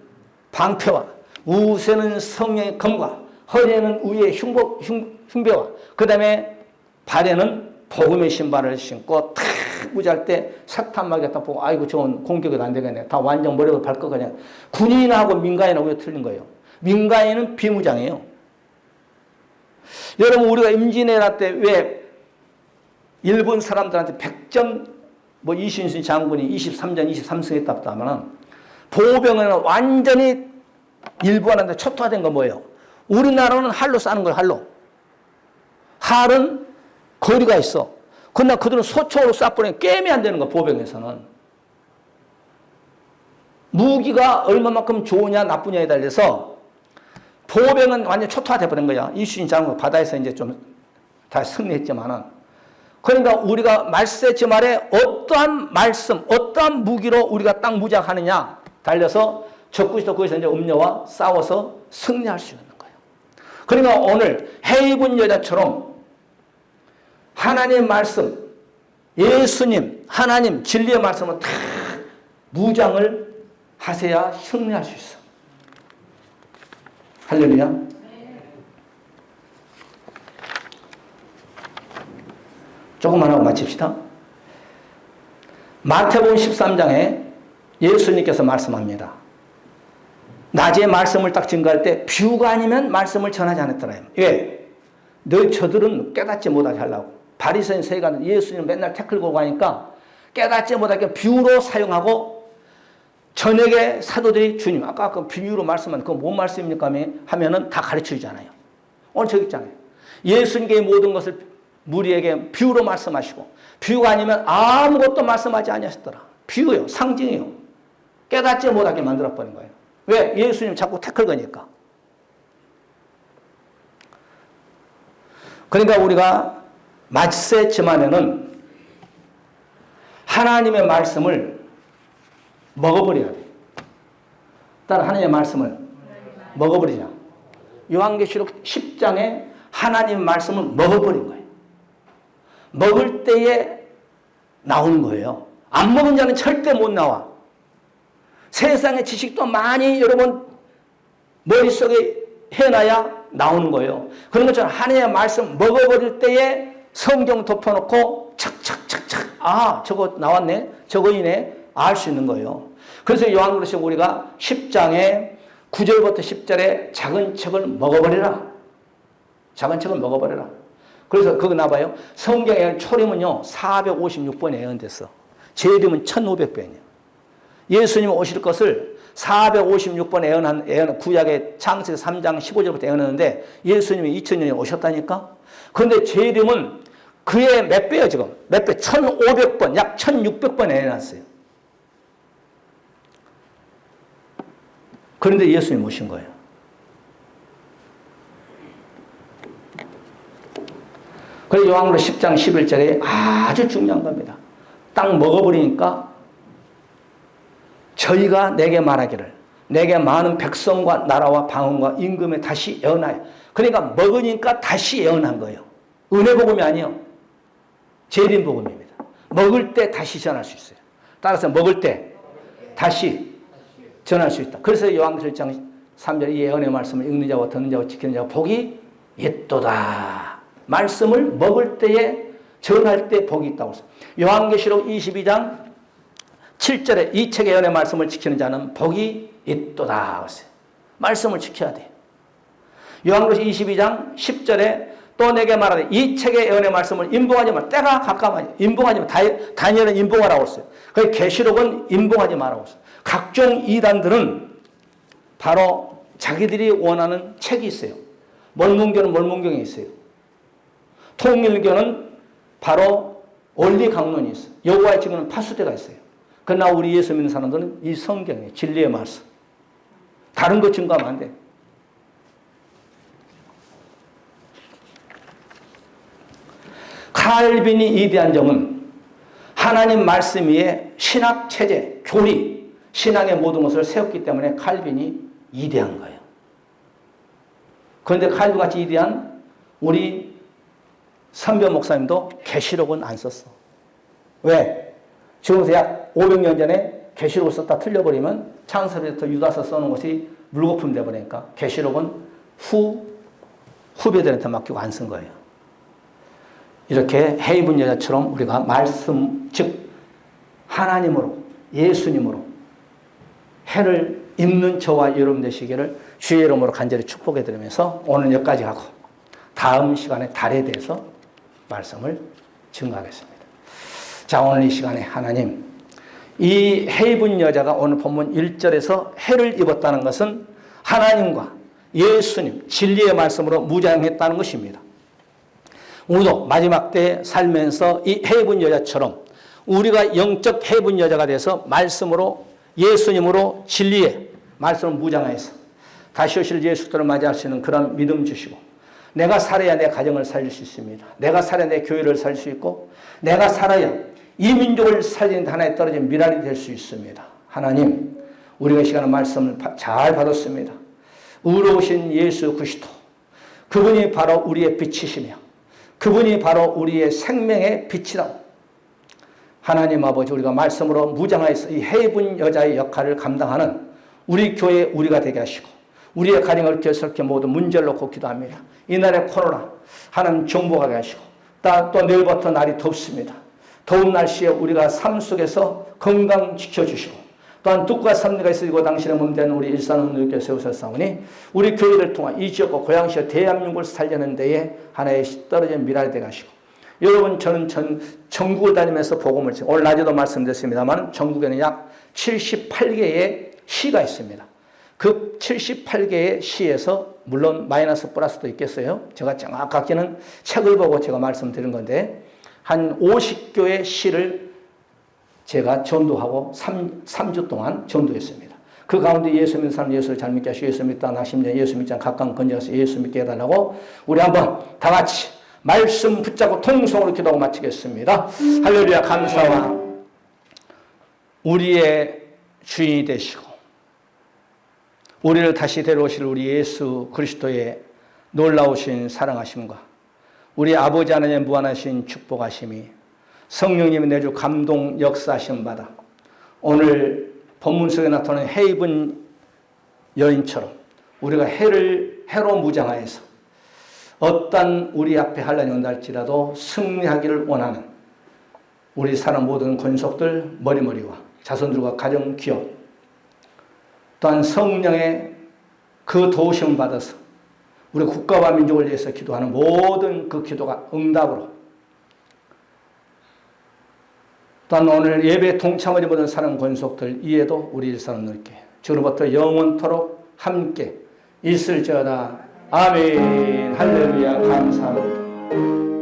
방패와 우세는 성령의 검과 허리에는 의의 흉배와 그 다음에 발에는 복음의 신발을 신고 탁 무장할 때 사탄 마귀가 딱 보고 아이고 저건 공격이 안 되겠네. 다 완전 머리를 밟고 그냥 군인하고 민간인하고 왜 틀린 거예요. 민간인은 비무장이에요. 여러분 우리가 임진왜란 때 왜 일본 사람들한테 100점 뭐 이순신 장군이 23전 23승 했다 하면은 보병은 완전히 일본한테 초토화된 건 뭐예요? 우리나라는 활로 싸는 거예요. 활은 거리가 있어. 그러나 그들은 소총으로 쏴버리면 게임이 안 되는 거야. 보병에서는. 무기가 얼마만큼 좋으냐 나쁘냐에 달려서 보병은 완전 초토화돼 버린 거야. 이순신 장군 바다에서 이제 좀 다 승리했지만은. 그러니까 우리가 말세지 말에 어떠한 말씀, 어떠한 무기로 우리가 딱 무장하느냐 달려서 적그리스도 거기서 이제 음녀와 싸워서 승리할 수 있는 거예요. 그러니까 오늘 해입은 여자처럼 하나님의 말씀, 예수님, 하나님 진리의 말씀을 다 무장을 하셔야 승리할 수 있어. 할렐루야. 조금만 하고 마칩시다. 마태복음 13장에 예수님께서 말씀합니다. 낮에 말씀을 딱 증거할 때 뷰가 아니면 말씀을 전하지 않았더라. 왜? 저들은 깨닫지 못하게 하려고. 바리새인 세관은 예수님 맨날 태클 걸고 하니까 깨닫지 못하게 뷰로 사용하고 저녁에 사도들이 주님 아까 그 비유로 말씀한 그거 뭔 말씀입니까? 하면은 다 가르쳐 주잖아요. 오늘 저기 있잖아요. 예수님께 모든 것을 무리에게 뷰로 말씀하시고 뷰가 아니면 아무것도 말씀하지 아니하셨더라. 뷰요. 상징이요. 깨닫지 못하게 만들어버린 거예요. 왜? 예수님 자꾸 태클 거니까. 그러니까 우리가 맞세 지만에는 하나님의 말씀을 먹어버려야 돼. 따라 하나님의 말씀을 먹어버리자. 요한계시록 10장에 하나님의 말씀을 먹어버린 거예요. 먹을 때에 나오는 거예요. 안 먹은 자는 절대 못 나와. 세상의 지식도 많이 여러분 머릿속에 해놔야 나오는 거예요. 그런 것처럼 하나님의 말씀 먹어버릴 때에 성경 덮어놓고 착착착착 저거 나왔네 저거이네 알 수 있는 거예요. 그래서 요한계시록 우리가 10장에 9절부터 10절에 작은 책을 먹어버리라. 작은 책을 먹어버리라. 그래서 그거 나봐요. 성경의 초림은요 456번에 예언됐어. 재림은 1500번이에요. 예수님 오실 것을 456번 예언한 구약의 창세기 3장 15절부터 예언했는데 예수님이 2000년에 오셨다니까. 그런데 재림은 그의 몇 배예요 지금? 몇 배? 1500번, 약 1600번 예언했어요. 그런데 예수님이 오신 거예요. 그래서 요한계시록 10장 11절에 아주 중요한 겁니다. 딱 먹어버리니까 저희가 내게 말하기를 내게 많은 백성과 나라와 방언과 임금에 다시 예언하여. 그러니까 먹으니까 다시 예언한 거예요. 은혜복음이 아니에요. 재림복음입니다. 먹을 때 다시 전할 수 있어요. 따라서 먹을 때 다시 전할 수 있다. 그래서 요한계시록 1장 3절 이 예언의 말씀을 읽는 자와 듣는 자와 지키는 자와 복이 있도다. 말씀을 먹을 때에 전할 때 복이 있다고 했어요. 요한계시록 22장 7절에 이 책의 예언의 말씀을 지키는 자는 복이 있도다 했어요. 말씀을 지켜야 돼. 요한계시록 22장 10절에 또 내게 말하되 이 책의 예언의 말씀을 임봉하지 마. 때가 가까워하지. 임봉하지 마. 다니엘은 임봉하라고 했어요. 그 계시록은 임봉하지 말라고 했어요. 각종 이단들은 바로 자기들이 원하는 책이 있어요. mormon교는 mormon경이 있어요. 통일교는 바로 원리강론이 있어요. 여호와의 증거는 파수대가 있어요. 그러나 우리 예수 믿는 사람들은 이 성경의 진리의 말씀. 다른 거 증거하면 안 돼. 칼빈이 이대한 점은 하나님 말씀 위에 신학 체제, 교리, 신앙의 모든 것을 세웠기 때문에 칼빈이 이대한 거예요. 그런데 칼빈같이 이대한 우리 선변 목사님도 계시록은 안 썼어. 왜? 지금부터 약 500년 전에 계시록을 썼다 틀려버리면 창세기부터 유다서 써놓은 것이 물거품 돼버리니까 계시록은 후배들한테 맡기고 안 쓴 거예요. 이렇게 해입은 여자처럼 우리가 말씀, 즉 하나님으로 예수님으로 해를 입는 저와 여러분 되시기를 주의 이름으로 간절히 축복해 드리면서 오늘 여기까지 하고 다음 시간에 달에 대해서 말씀을 증거하겠습니다. 자, 오늘 이 시간에 하나님, 이 해 입은 여자가 오늘 본문 1절에서 해를 입었다는 것은 하나님과 예수님, 진리의 말씀으로 무장했다는 것입니다. 우리도 마지막 때에 살면서 이 해 입은 여자처럼 우리가 영적 해 입은 여자가 돼서 말씀으로 예수님으로 진리의 말씀을 무장해서 다시 오실 예수 그리스도를 맞이할 수 있는 그런 믿음 주시고 내가 살아야 내 가정을 살릴 수 있습니다. 내가 살아야 내 교회를 살릴 수 있고 내가 살아야 이 민족을 살리는 하나에 떨어진 미랄이 될 수 있습니다. 하나님, 우리가 이 시간에 말씀을 잘 받았습니다. 의로우신 예수 그리스도, 그분이 바로 우리의 빛이시며 그분이 바로 우리의 생명의 빛이라고. 하나님 아버지, 우리가 말씀으로 무장하여서 이 해입은 여자의 역할을 감당하는 우리 교회 우리가 되게 하시고 우리의 가정을 결석해 모든 문제를 놓고 기도합니다. 이날의 코로나 하나님 정복하게 하시고 또 내일부터 날이 덥습니다. 더운 날씨에 우리가 삶 속에서 건강 지켜주시고 또한 뜻과 섭리가 있으시고 당신의 몸 되는 우리 일산운동교회 세우셨사오니 우리 교회를 통한 이 지역과 고향시와 대한민국을 살려는 데에 하나의 떨어진 미랄이 되게 하시고 여러분, 저는 전국을 다니면서 복음을 지금 오늘 낮에도 말씀드렸습니다만 전국에는 약 78개의 시가 있습니다. 그 78개의 시에서 물론 마이너스 플러스도 있겠어요. 제가 정확하게는 책을 보고 제가 말씀드린 건데 한 50교의 시를 제가 전도하고 3주 동안 전도했습니다. 그 가운데 예수 믿는 사람 예수를 잘 믿게 하시고 예수 믿다 나심전 예수 믿지 않 각각 건져서 예수 믿게 해달라고 우리 한번 다 같이 말씀 붙잡고 통성으로 기도하고 마치겠습니다. 할렐루야. 감사와 우리의 주인이 되시고 우리를 다시 데려오실 우리 예수 그리스도의 놀라우신 사랑하심과 우리 아버지 하나님의 무한하신 축복하심이 성령님이 내주 감동 역사하심 받아 오늘 본문 속에 나타나는 해 입은 여인처럼 우리가 해로 무장하여서 어떤 우리 앞에 환란이 온달지라도 승리하기를 원하는 우리 사는 모든 권속들 머리머리와 자손들과 가정 기업 또한 성령의 그 도우심을 받아서 우리 국가와 민족을 위해서 기도하는 모든 그 기도가 응답으로 또한 오늘 예배에 동참하지 못한 사는 권속들 이에도 우리 일사람들께 지금부터 영원토록 함께 있을지어다. 아멘. 할렐루야. 감사합니다.